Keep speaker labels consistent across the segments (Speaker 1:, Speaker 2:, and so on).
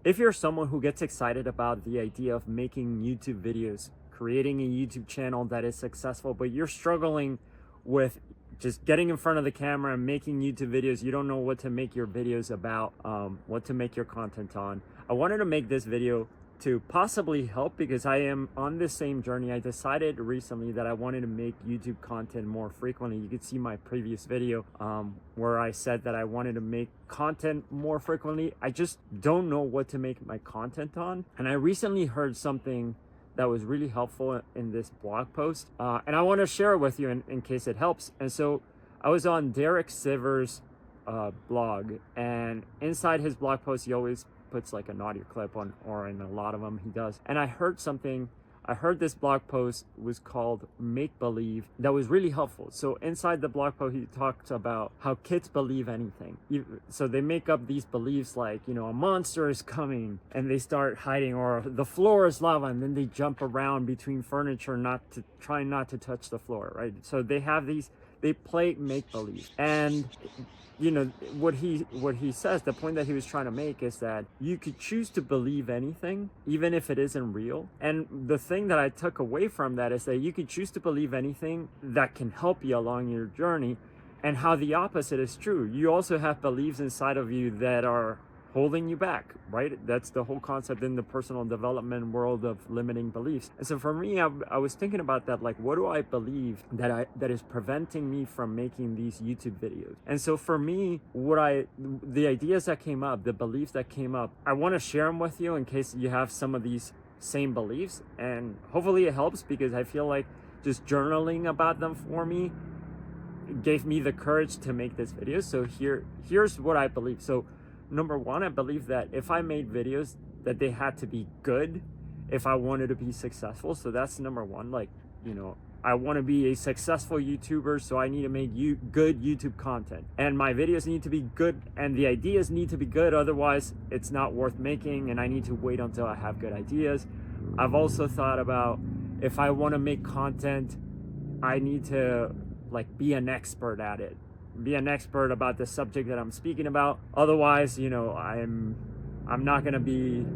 Speaker 1: if you're someone who gets excited about the idea of making YouTube videos, creating a YouTube channel that is successful, but you're struggling with just getting in front of the camera and making YouTube videos, you don't know what to make your videos about, what to make your content on, I wanted to make this video to possibly help, because I am on this same journey. I decided recently that I wanted to make YouTube content more frequently. You could see my previous video where I said that I wanted to make content more frequently. I just don't know what to make my content on. And I recently heard something that was really helpful in this blog post. And I want to share it with you in case it helps. And so I was on Derek Sivers' blog, and inside his blog post, he always puts like an audio clip on, or in a lot of them he does. And I heard this blog post was called Make Believe, that was really helpful. So inside the blog post, he talks about how kids believe anything. So they make up these beliefs like, you know, a monster is coming, and they start hiding, or the floor is lava, and then they jump around between furniture, trying not to touch the floor, right? So they have these, they play make believe. And you know, what he says, the point that he was trying to make is that you could choose to believe anything, even if it isn't real. And the thing that I took away from that is that you could choose to believe anything that can help you along your journey, and how the opposite is true. You also have beliefs inside of you that are holding you back, right? That's the whole concept in the personal development world of limiting beliefs. And so for me, I was thinking about that, like, what do I believe that is preventing me from making these YouTube videos? And so for me, the ideas that came up, the beliefs that came up, I want to share them with you in case you have some of these same beliefs, and hopefully it helps, because I feel like just journaling about them for me gave me the courage to make this video. So here's what I believe. So number one, I believe that if I made videos, that they had to be good if I wanted to be successful. So that's number one. Like, you know, I want to be a successful YouTuber, so I need to make good YouTube content, and my videos need to be good, and the ideas need to be good, otherwise it's not worth making, and I need to wait until I have good ideas. I've also thought about, if I want to make content, I need to like be an expert at it, be an expert about the subject that I'm speaking about. Otherwise, you know, I'm not gonna be,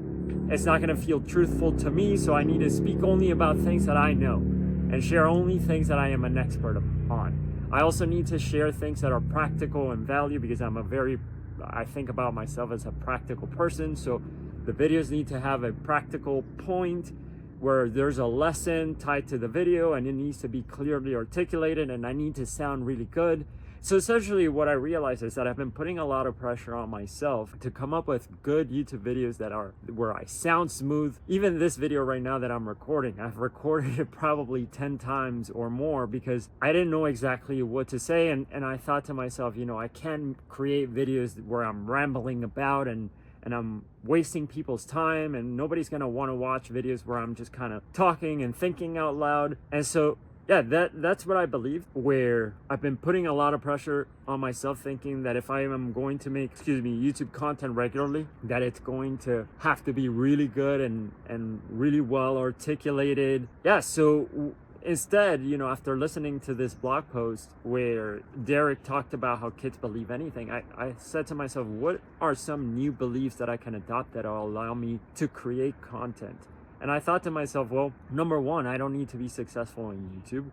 Speaker 1: it's not gonna feel truthful to me. So I need to speak only about things that I know, and share only things that I am an expert on. I also need to share things that are practical and value, because I think about myself as a practical person. So the videos need to have a practical point where there's a lesson tied to the video, and it needs to be clearly articulated, and I need to sound really good. So essentially what I realized is that I've been putting a lot of pressure on myself to come up with good YouTube videos that are where I sound smooth. Even this video right now that I'm recording, I've recorded it probably 10 times or more, because I didn't know exactly what to say. And I thought to myself, you know, I can't create videos where I'm rambling about and I'm wasting people's time, and nobody's gonna want to watch videos where I'm just kind of talking and thinking out loud. And so yeah, that's what I believe, where I've been putting a lot of pressure on myself, thinking that if I am going to make, YouTube content regularly, that it's going to have to be really good and really well articulated. Yeah, so instead, you know, after listening to this blog post where Derek talked about how kids believe anything, I said to myself, what are some new beliefs that I can adopt that will allow me to create content? And I thought to myself, well, number one, I don't need to be successful in YouTube.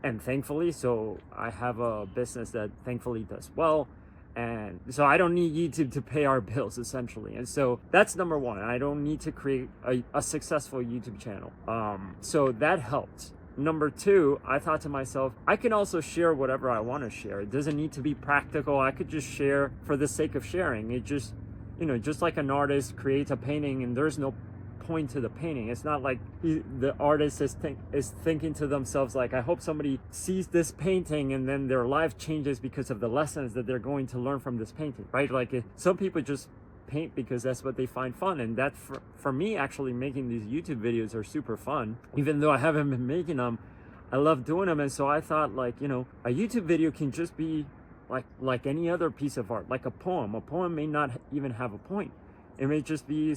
Speaker 1: And thankfully, so I have a business that thankfully does well. And so I don't need YouTube to pay our bills, essentially. And so that's number one. I don't need to create a successful YouTube channel. So that helped. Number two, I thought to myself, I can also share whatever I want to share. It doesn't need to be practical. I could just share for the sake of sharing. It just, you know, just like an artist creates a painting and there's no point to the painting. It's not like the artist is thinking to themselves like, I hope somebody sees this painting and then their life changes because of the lessons that they're going to learn from this painting, right? Like some people just paint because that's what they find fun, and that for me, actually making these YouTube videos are super fun. Even though I haven't been making them, I love doing them. And so I thought, like, you know, a YouTube video can just be like any other piece of art, like a poem. A poem may not even have a point. It may just be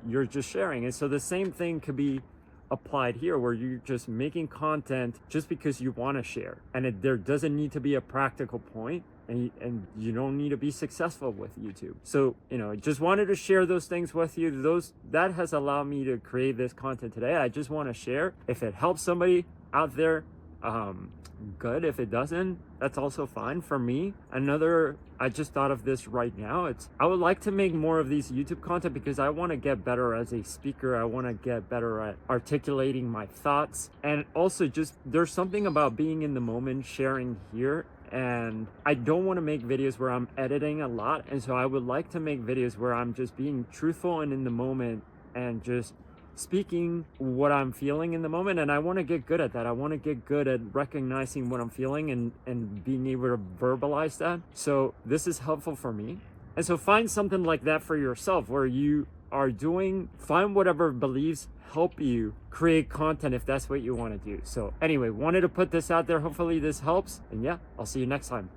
Speaker 1: you're just sharing. And so the same thing could be applied here, where you're just making content just because you want to share, and there doesn't need to be a practical point. and you don't need to be successful with YouTube. So, you know, just wanted to share those things with you. That has allowed me to create this content today. I just want to share. If it helps somebody out there, good. If it doesn't, that's also fine. For me, I just thought of this right now. I would like to make more of these YouTube content because I want to get better as a speaker. I want to get better at articulating my thoughts, and also just there's something about being in the moment, sharing here. And I don't want to make videos where I'm editing a lot, and so I would like to make videos where I'm just being truthful and in the moment and just speaking what I'm feeling in the moment. And I want to get good at that. I want to get good at recognizing what I'm feeling and being able to verbalize that. So this is helpful for me. And so find something like that for yourself, where you are find whatever beliefs help you create content if that's what you want to do. So anyway, wanted to put this out there. Hopefully this helps. And yeah, I'll see you next time.